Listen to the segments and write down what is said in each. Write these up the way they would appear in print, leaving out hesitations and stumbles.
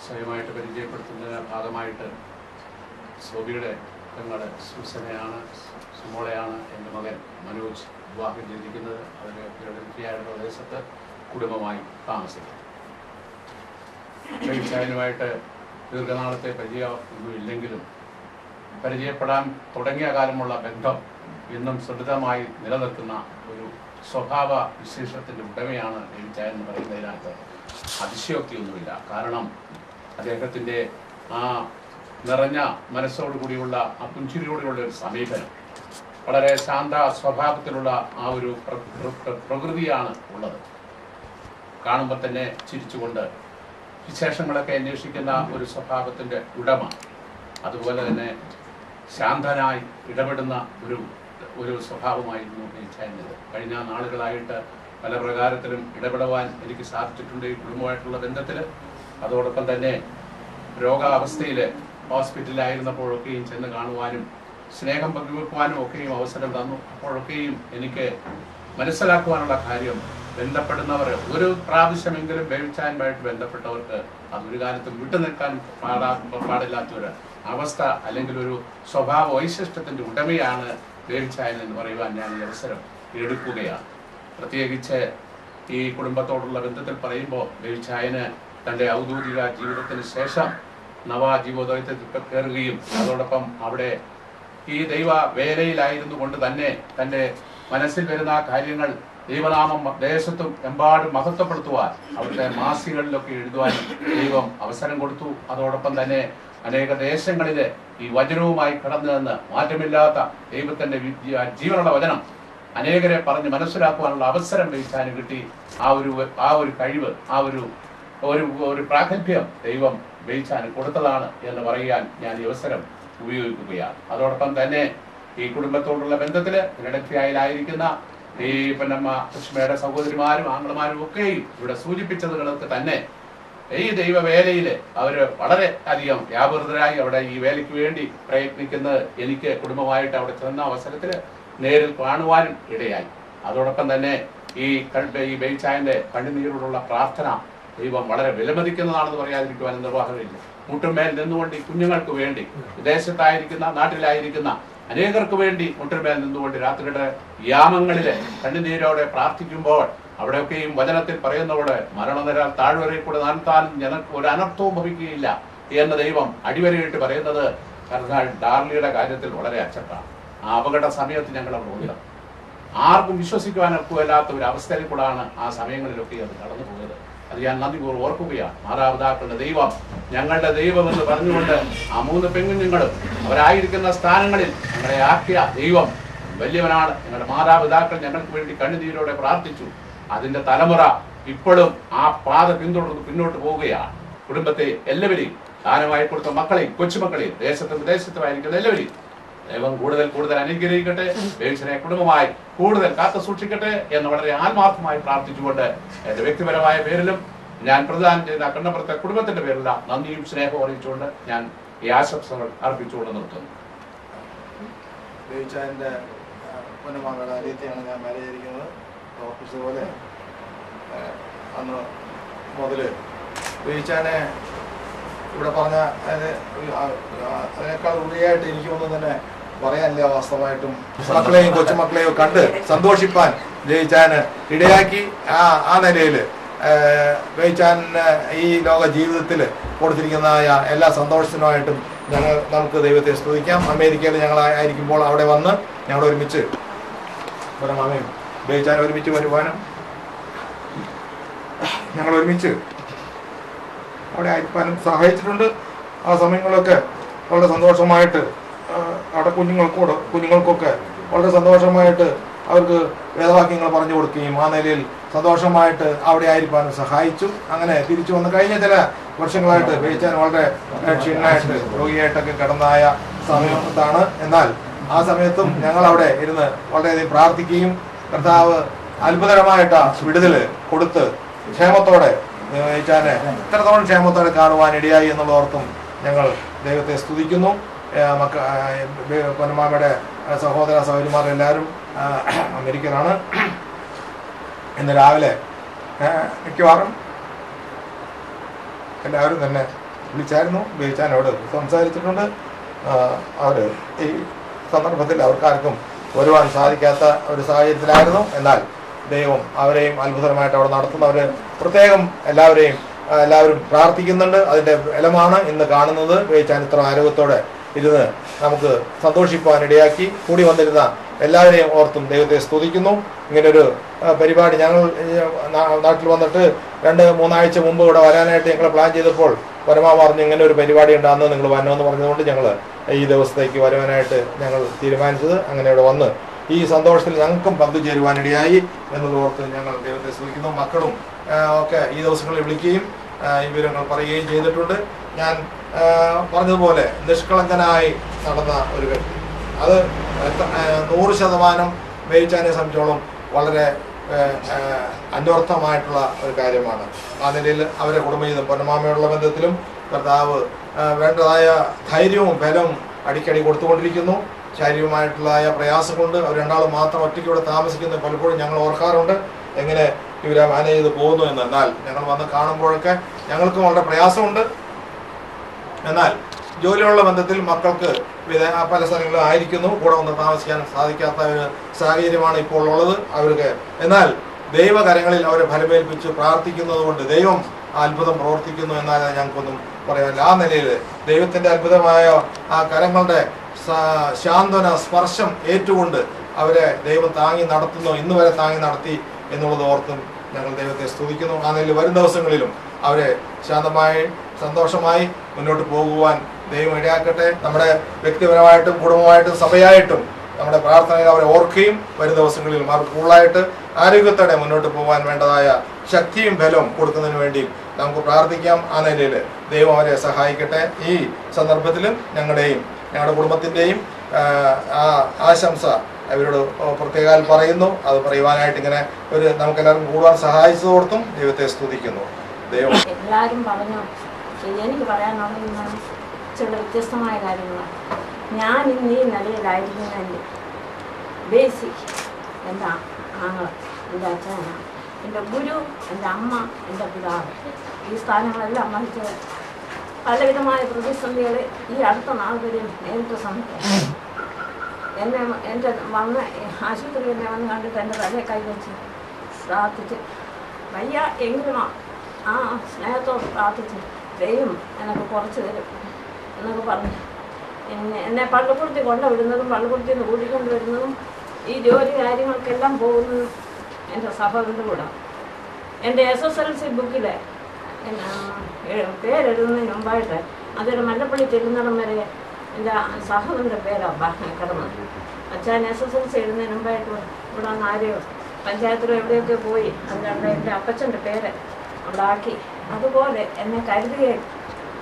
സ്വയമായിട്ട് പരിചയപ്പെടുത്തുന്നതിന് ഭാഗമായിട്ട് സോബിയുടെ പെങ്ങള് സൂസനയാണ്, സുമോളയാണ് എൻ്റെ മകൻ മനോജ് വിവാഹം ചെയ്തിരിക്കുന്നത്. അവർ ഫിലഡൽഫിയയുടെ പ്രദേശത്ത് കുടുംബമായി താമസിക്കുന്നു. ബെയിൽചായനുമായിട്ട് ദീർഘനാളത്തെ പരിചയമൊന്നുമില്ലെങ്കിലും പരിചയപ്പെടാൻ തുടങ്ങിയ കാലമുള്ള ബന്ധം ഇന്നും സുദൃഢമായി നിലനിൽക്കുന്ന ഒരു സ്വഭാവ വിശേഷത്തിൻ്റെ ഉടമയാണ് ബെയിൽചായൻ എന്ന് പറയുന്നതിനകത്ത് അതിശയോക്തിയൊന്നുമില്ല. കാരണം അദ്ദേഹത്തിൻ്റെ ആ നിറഞ്ഞ മനസ്സോടുകൂടിയുള്ള ആ പുഞ്ചിരിയോടുകൂടിയുള്ള ഒരു സമീപനം, വളരെ ശാന്ത സ്വഭാവത്തിലുള്ള ആ ഒരു പ്രകൃതിയാണ് ഉള്ളത്. കാണുമ്പോൾ തന്നെ ചിരിച്ചുകൊണ്ട് വിശേഷങ്ങളൊക്കെ അന്വേഷിക്കുന്ന ഒരു സ്വഭാവത്തിൻ്റെ ഉടമ, അതുപോലെ തന്നെ ശാന്തനായി ഇടപെടുന്ന ഒരു സ്വഭാവമായിരുന്നു ബെയിൽചായൻ്റേത്. കഴിഞ്ഞ നാളുകളായിട്ട് പല പ്രകാരത്തിലും ഇടപെടുവാൻ എനിക്ക് സാധിച്ചിട്ടുണ്ട് ഈ കുടുംബമായിട്ടുള്ള ബന്ധത്തിൽ. അതോടൊപ്പം തന്നെ രോഗാവസ്ഥയിൽ ഹോസ്പിറ്റലിലായിരുന്നപ്പോഴൊക്കെയും ചെന്ന് കാണുവാനും സ്നേഹം പങ്കുവെക്കുവാനും ഒക്കെയും അവസരം തന്നു. അപ്പോഴൊക്കെയും എനിക്ക് മനസ്സിലാക്കുവാനുള്ള കാര്യം, ബന്ധപ്പെടുന്നവർ ഒരു പ്രാവശ്യമെങ്കിലും ബെയിൽചായനുമായിട്ട് ബന്ധപ്പെട്ടവർക്ക് അതൊരു കാലത്തും വിട്ടുനിൽക്കാൻ പാടില്ലാത്തൊരു അവസ്ഥ അല്ലെങ്കിൽ ഒരു സ്വഭാവ വൈശിഷ്ട്യത്തിൻ്റെ ഉടമയാണ് ബെയിൽചായൻ എന്ന് പറയുവാൻ ഞാൻ ഈ അവസരം എടുക്കുകയാണ്. പ്രത്യേകിച്ച് ഈ കുടുംബത്തോടുള്ള ബന്ധത്തിൽ പറയുമ്പോൾ ബെയിൽചായന് തൻ്റെ ഔദ്യോഗിക ജീവിതത്തിന് ശേഷം നവജീവോദയത്തിൽ കയറുകയും അതോടൊപ്പം അവിടെ ഈ ദൈവ വേലയിലായിരുന്നു കൊണ്ട് തന്നെ തൻ്റെ മനസ്സിൽ വരുന്ന കാര്യങ്ങൾ ദൈവനാമം ദേശത്തും എമ്പാടും മഹത്വപ്പെടുത്തുവാൻ അവിടുത്തെ മാസികകളിലൊക്കെ എഴുതുവാൻ ദൈവം അവസരം കൊടുത്തു. അതോടൊപ്പം തന്നെ അനേക ദേശങ്ങളിൽ ഈ വചനവുമായി കടന്നു നിന്ന് മാറ്റമില്ലാത്ത ദൈവത്തിൻ്റെ ജീവനുള്ള വചനം അനേകരെ പറഞ്ഞ് മനസ്സിലാക്കുവാനുള്ള അവസരം ബെയിൽചായന് കിട്ടി. ആ ഒരു കഴിവ്, ആ ഒരു പ്രാഗൽഭ്യം ദൈവം ബെയിൽചായന് കൊടുത്തതാണ് എന്ന് പറയാൻ ഞാൻ ഈ അവസരം ഉപയോഗിക്കുകയാണ്. അതോടൊപ്പം തന്നെ ഈ കുടുംബത്തോടുള്ള ബന്ധത്തിൽ ഫിലഡൽഫിയയിലായിരിക്കുന്ന ഈ പൊന്നമ്മ കൃഷ്ണയുടെ സഹോദരിമാരും ആംഗ്ലമാരും ഒക്കെയും ഇവിടെ സൂചിപ്പിച്ചതുകൾക്ക് തന്നെ ഈ ദൈവവേലയിൽ അവർ വളരെ അധികം വ്യാപൃതരായി അവിടെ ഈ വേലയ്ക്ക് വേണ്ടി പ്രയത്നിക്കുന്നത് എനിക്ക് കുടുംബമായിട്ട് അവിടെ ചെന്ന അവസരത്തിൽ നേരിൽ കാണുവാനും ഇടയായി. അതോടൊപ്പം തന്നെ ഈ ബെയിൽചായന്റെ കണ്ണുനീരോടുള്ള പ്രാർത്ഥന ദൈവം വളരെ വിലമതിക്കുന്നതാണെന്ന് പറയാതിരിക്കുവാൻ നിർവാഹമില്ല. മുട്ടുമേൽ നിന്നുകൊണ്ട് ഈ കുഞ്ഞുങ്ങൾക്ക് വേണ്ടി വിദേശത്തായിരിക്കുന്ന നാട്ടിലായിരിക്കുന്ന അനേകർക്ക് വേണ്ടി മുട്ടുമേൽ നിന്നുകൊണ്ട് രാത്രിയുടെ യാമങ്ങളിലെ കണ്ണുനീരോടെ പ്രാർത്ഥിക്കുമ്പോൾ അവിടെയൊക്കെയും വചനത്തിൽ പറയുന്നതോടെ മരണനിര താഴ്വരയിൽ കൂടെ നടത്താനും ഞങ്ങൾക്ക് ഒരു അനർത്ഥവും ഭവിക്കുകയില്ല എന്ന് ദൈവം അടിവരയിട്ട് പറയുന്നത് കർദിനാൾ ഡാർലിയുടെ കാര്യത്തിൽ വളരെ അച്ചട്ടാണ്. ആ അപകട സമയത്ത് ഞങ്ങൾ അവിടെ ഉണ്ട്. ആർക്കും വിശ്വസിക്കുവാനൊക്കുമല്ലാത്ത ഒരു അവസ്ഥയിൽ കൂടാണ് ആ സമയങ്ങളിലൊക്കെ അത് കടന്നു പോയത്. അത് ഞാൻ നന്ദിപൂർവ്വം ഓർക്കുകയാണ്. മാതാപിതാക്കളുടെ ദൈവം, ഞങ്ങളുടെ ദൈവം എന്ന് പറഞ്ഞുകൊണ്ട് ആ 3 പെൺകുഞ്ഞുങ്ങളും അവരായിരിക്കുന്ന സ്ഥാനങ്ങളിൽ ഞങ്ങളെ ആക്കിയ ദൈവം വലിയവനാണ്. ഞങ്ങളുടെ മാതാപിതാക്കൾ ഞങ്ങൾക്ക് വേണ്ടി കണ്ണുനീരോടെ പ്രാർത്ഥിച്ചു. അതിന്റെ തലമുറ ഇപ്പോഴും ആ പാത പിന്തുടർന്ന് പിന്നോട്ട് പോവുകയാണ്. കുടുംബത്തെ എല്ലാവരെയും, ദാനമായി കൊടുത്ത മക്കളെയും കൊച്ചുമക്കളെയും ദേശത്തും വിദേശത്തുമായിരിക്കുന്ന എല്ലാവരെയും ദൈവം കൂടുതൽ അനുഗ്രഹിക്കട്ടെ. ബെയിൽചായനെ കുടുംബമായി കൂടുതൽ കാത്തു സൂക്ഷിക്കട്ടെ എന്ന് വളരെ ആത്മാർത്ഥമായി പ്രാർത്ഥിച്ചുകൊണ്ട് എന്റെ വ്യക്തിപരമായ പേരിലും ഞാൻ പ്രദാനം ചെയ്ത കണ്ണപ്പുറത്തെ കുടുംബത്തിന്റെ പേരിലുള്ള നന്ദിയും സ്നേഹവും അറിയിച്ചുകൊണ്ട് ഞാൻ ഈ ആശംസകൾ അർപ്പിച്ചുകൊണ്ട് നിർത്തുന്നു. ബെയിൽചായന്റെ പൊന്നമകളുടെ അനിയത്തിയാണ് ഞാൻ മാരേജിരിക്കുന്നത്. ഓഫീസ് പോലെ അന്ന് മുതൽ ബെയിൽചായനെ ഇവിടെ പറഞ്ഞ അതിനേക്കാൾ ഉള്ളിയായിട്ട് എനിക്കൊന്നും തന്നെ പറയാനില്ല. വാസ്തവമായിട്ടും മക്കളെയും കൊച്ചുമക്കളെയും കണ്ട് സന്തോഷിപ്പാൻ ബെയിൽചായന് ഇടയാക്കി. ആ നിലയിൽ ബെയിൽചായന് ഈ ലോക ജീവിതത്തിൽ കൊടുത്തിരിക്കുന്നതായ എല്ലാ സന്തോഷത്തിനുമായിട്ടും നമുക്ക് ദൈവത്തെ സ്തുതിക്കാം. അമേരിക്കയിൽ ഞങ്ങൾ ആയിരിക്കുമ്പോൾ അവിടെ വന്ന് ഞങ്ങൾ ഒരുമിച്ച് മാമയും ബെയിൽചായൻ ഒരുമിച്ച് വരുവാനും ഞങ്ങൾ ഒരുമിച്ച് അവിടെ അയപ്പാനും സഹായിച്ചിട്ടുണ്ട്. ആ സമയങ്ങളൊക്കെ വളരെ സന്തോഷമായിട്ട് അവിടെ കുഞ്ഞുങ്ങൾക്കൊക്കെ വളരെ സന്തോഷമായിട്ട് അവർക്ക് വേദവാക്യങ്ങൾ പറഞ്ഞു കൊടുക്കുകയും ആ നിലയിൽ സന്തോഷമായിട്ട് അവിടെ ആയിരിക്കാനും സഹായിച്ചു. അങ്ങനെ തിരിച്ചു വന്ന് കഴിഞ്ഞ ചില വർഷങ്ങളായിട്ട് ബെയിൽചായൻ വളരെ ക്ഷീണമായിട്ട് രോഗിയായിട്ടൊക്കെ കിടന്നായ സമയത്താണ്. എന്നാൽ ആ സമയത്തും ഞങ്ങൾ അവിടെ ഇരുന്ന് വളരെയധികം പ്രാർത്ഥിക്കുകയും കർത്താവ് അത്ഭുതകരമായിട്ട് വിടുതൽ കൊടുത്ത് ക്ഷേമത്തോടെ ബെയിൽചായനെ ഇത്രത്തോളം ക്ഷേമത്തോടെ കാണുവാൻ ഇടയായി എന്നുള്ളതോർത്തും ഞങ്ങൾ ദൈവത്തെ സ്തുതിക്കുന്നു. പൊന്നമാമയുടെ സഹോദര സഹോദരിമാരെല്ലാവരും അമേരിക്കയിലാണ്. ഇന്ന് രാവിലെ മിക്കവാറും എല്ലാവരും തന്നെ വിളിച്ചായിരുന്നു. ബേച്ചാനോട് സംസാരിച്ചിട്ടുണ്ട്. അവർ ഈ സന്ദർഭത്തിൽ അവർക്കാർക്കും വരുവാൻ സാധിക്കാത്ത ഒരു സാഹചര്യത്തിലായിരുന്നു. എന്നാൽ ദൈവം അവരെയും അത്ഭുതമായിട്ട് അവിടെ നടത്തുന്നവർ പ്രത്യേകം എല്ലാവരും പ്രാർത്ഥിക്കുന്നുണ്ട്. അതിൻ്റെ ഫലമാണ് ഇന്ന് കാണുന്നത്. ബേച്ചാൻ ഇത്ര ആരോഗ്യത്തോടെ ഇരുന്ന് നമുക്ക് സന്തോഷിപ്പാനിടയാക്കി. കൂടി വന്നിരുന്ന എല്ലാവരെയും ഓർത്തും ദൈവത്തെ സ്തുതിക്കുന്നു. ഇങ്ങനൊരു പരിപാടി ഞങ്ങൾ നാട്ടിൽ വന്നിട്ട് 2-3 ആഴ്ച മുമ്പ് ഇവിടെ വരാനായിട്ട് ഞങ്ങൾ പ്ലാൻ ചെയ്തപ്പോൾ പരമാ പറഞ്ഞു ഇങ്ങനെ ഒരു പരിപാടി ഉണ്ടാകുന്നത് നിങ്ങൾ വരണമെന്ന് പറഞ്ഞതുകൊണ്ട് ഞങ്ങൾ ഈ ദിവസത്തേക്ക് വരുവാനായിട്ട് ഞങ്ങൾ തീരുമാനിച്ചത്. അങ്ങനെ ഇവിടെ വന്ന് ഈ സന്തോഷത്തിൽ ഞങ്ങൾക്കും പങ്കുചേരുവാനിടയായി എന്നത് ഓർത്ത് ഞങ്ങൾ ദൈവത്തെ സ്തുതിക്കുന്നു. മക്കളും ഒക്കെ ഈ ദിവസങ്ങളിൽ വിളിക്കുകയും ഈ വിവരങ്ങൾ പറയുകയും ചെയ്തിട്ടുണ്ട്. ഞാൻ പറഞ്ഞതുപോലെ നിഷ്കളങ്കനായി നടന്ന ഒരു വ്യക്തി, അത് 100% ബേച്ചാനെ സംബന്ധിച്ചോളം വളരെ അന്വർത്ഥമായിട്ടുള്ള ഒരു കാര്യമാണ്. ആ നിലയിൽ അവരെ കുടുംബജീവിതം പൊന്നമാമയുള്ള ബന്ധത്തിലും കർത്താവ് വേണ്ടതായ ധൈര്യവും ബലവും അടിക്കടി കൊടുത്തുകൊണ്ടിരിക്കുന്നു. ശാരീരികമായിട്ടുള്ളതായ പ്രയാസം കൊണ്ട് അവർ രണ്ടാളും മാത്രം ഒറ്റയ്ക്ക് ഇവിടെ താമസിക്കുന്നത് പലപ്പോഴും ഞങ്ങൾ ഓർക്കാറുണ്ട്, എങ്ങനെ ഇവരെ മാനേജ് ചെയ്ത് പോകുന്നു എന്ന്. എന്നാൽ ഞങ്ങൾ വന്ന് കാണുമ്പോഴൊക്കെ ഞങ്ങൾക്കും വളരെ പ്രയാസമുണ്ട്. എന്നാൽ ജോലിയുള്ള ബന്ധത്തിൽ മക്കൾക്ക് പല സ്ഥലങ്ങളിലും ആയിരിക്കുന്നു, കൂടെ വന്ന് താമസിക്കാൻ സാധിക്കാത്ത ഒരു സാഹചര്യമാണ് ഇപ്പോൾ ഉള്ളത് അവർക്ക്. എന്നാൽ ദൈവകരങ്ങളിൽ അവരെ ഫലമേൽപ്പിച്ച് പ്രാർത്ഥിക്കുന്നത് കൊണ്ട് ദൈവം അത്ഭുതം പ്രവർത്തിക്കുന്നു എന്നാണ് ഞങ്ങൾക്കൊന്നും പറയാനില്ല. ആ നിലയിൽ ദൈവത്തിൻ്റെ അത്ഭുതമായ ആ കരങ്ങളുടെ ശാന്തന സ്പർശം ഏറ്റുകൊണ്ട് അവരെ ദൈവം താങ്ങി നടത്തുന്നു, ഇന്ന് വരെ താങ്ങി നടത്തി എന്നുള്ളത് ഓർത്തും ഞങ്ങൾ ദൈവത്തെ സ്തുതിക്കുന്നു. ആ നിലയിൽ വരും ദിവസങ്ങളിലും അവരെ ശാന്തമായി സന്തോഷമായി മുന്നോട്ട് പോകുവാൻ ദൈവം ഇടയാക്കട്ടെ. നമ്മുടെ വ്യക്തിപരമായിട്ടും കുടുംബമായിട്ടും സഭയായിട്ടും നമ്മുടെ പ്രാർത്ഥനയിൽ അവരെ ഓർക്കുകയും വരും ദിവസങ്ങളിൽ അവർക്ക് കൂടുതലായിട്ട് ആരോഗ്യത്തോടെ മുന്നോട്ട് പോകാൻ വേണ്ടതായ ശക്തിയും ബലവും കൊടുക്കുന്നതിന് വേണ്ടി നമുക്ക് പ്രാർത്ഥിക്കാം. ആ നിലയിൽ ദൈവം അവരെ സഹായിക്കട്ടെ. ഈ സന്ദർഭത്തിലും ഞങ്ങളുടെ കുടുംബത്തിൻ്റെയും ആശംസ അവരോട് പ്രത്യേകാൽ പറയുന്നു. അത് പറയുവാനായിട്ട് ഇങ്ങനെ ഒരു നമുക്കെല്ലാവർക്കും കൂടുവാൻ സഹായിച്ചതോർത്തും ദൈവത്തെ സ്തുതിക്കുന്നു. ദൈവം എല്ലാവരും പറഞ്ഞു. എനിക്ക് പറയാനുള്ളത് ചില വ്യത്യസ്തമായ കാര്യങ്ങളാണ്. ഞാൻ ഇന്ന് ഈ നിലയിലായിരിക്കുന്നതിൻ്റെ ബേസിക് എൻ്റെ ആങ്ങള, എൻ്റെ അച്ഛനാണ്, എൻ്റെ ഗുരു, എൻ്റെ അമ്മ, എൻ്റെ പിതാവ്. ഈ സ്ഥാനങ്ങളെല്ലാം വഹിച്ചത് പലവിധമായ പ്രതിസന്ധികൾ ഈ അടുത്ത നാൾ വരെ നേരിട്ട സമയത്ത് എൻ്റെ വന്ന് ആശുപത്രിയിൽ വന്ന് കണ്ടിട്ട് എൻ്റെ തലയെ കൈവച്ച് പ്രാർത്ഥിച്ച് വയ്യ എങ്കിലും ആ സ്നേഹത്തോട് പ്രാർത്ഥിച്ച് ദൈവം എനിക്ക് കുറച്ച് തരും എന്നൊക്കെ പറഞ്ഞു എന്നെ പള്ളിക്കുളത്തിൽ കൊണ്ടുവിടുന്നതും പള്ളിക്കുളത്തിൽ നിന്ന് കൂട്ടിക്കൊണ്ടുവരുന്നതും ഈ ജോലി കാര്യങ്ങൾക്കെല്ലാം പോകുന്നതും എൻ്റെ സഹോദരൻ്റെ കൂടെ. എൻ്റെ SSLC ബുക്കിൽ പേരെഴുതുന്നതിന് മുമ്പായിട്ട് അതൊരു മല്ലപ്പള്ളി ചെല്ലുന്നിടം വരെ എൻ്റെ സഹോദരൻ്റെ പേരാണ് കിടന്നത്. അച്ഛൻ SSLC എഴുതുന്നതിന് മുമ്പായിട്ട് ഇവിടെ വന്ന് ആരെയോ പഞ്ചായത്തിലോ എവിടെയൊക്കെ പോയി അതിൻ്റെ എൻ്റെ അപ്പച്ചൻ്റെ പേര് അവിടെ ആക്കി. അതുപോലെ എന്നെ കരുതുകയും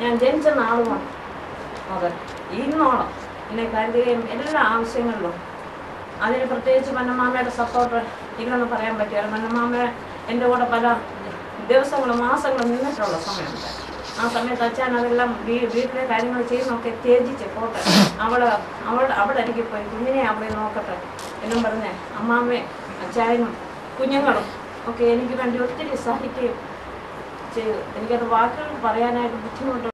ഞാൻ ജനിച്ച നാളുമാണ് മുതൽ ഇന്നോളം എന്നെ കരുതുകയും എല്ലാ ആവശ്യങ്ങളിലും അതിന് പ്രത്യേകിച്ച് മന്നമാമയുടെ സപ്പോർട്ട് ഇല്ലെന്ന് പറയാൻ പറ്റില്ല. മന്നമാമ എൻ്റെ കൂടെ പല ദിവസങ്ങളും മാസങ്ങളും നിന്നിട്ടുള്ള സമയമുണ്ട്. ആ സമയത്ത് അച്ഛൻ അതെല്ലാം വീട്ടിലെ കാര്യങ്ങൾ ചെയ്യുന്നൊക്കെ ത്യജിച്ച് പോട്ടെ, അവിടെ എനിക്ക് പോയി കുഞ്ഞിനെ അവിടെ നോക്കട്ടെ എന്നും പറഞ്ഞ് അമ്മാമ്മയും അച്ചായനും കുഞ്ഞുങ്ങളും ഒക്കെ എനിക്ക് വേണ്ടി ഒത്തിരി സഹിക്കുകയും ചെയ്തു. എനിക്കത് വാക്കുകൾ പറയാനായിട്ട് ബുദ്ധിമുട്ട്.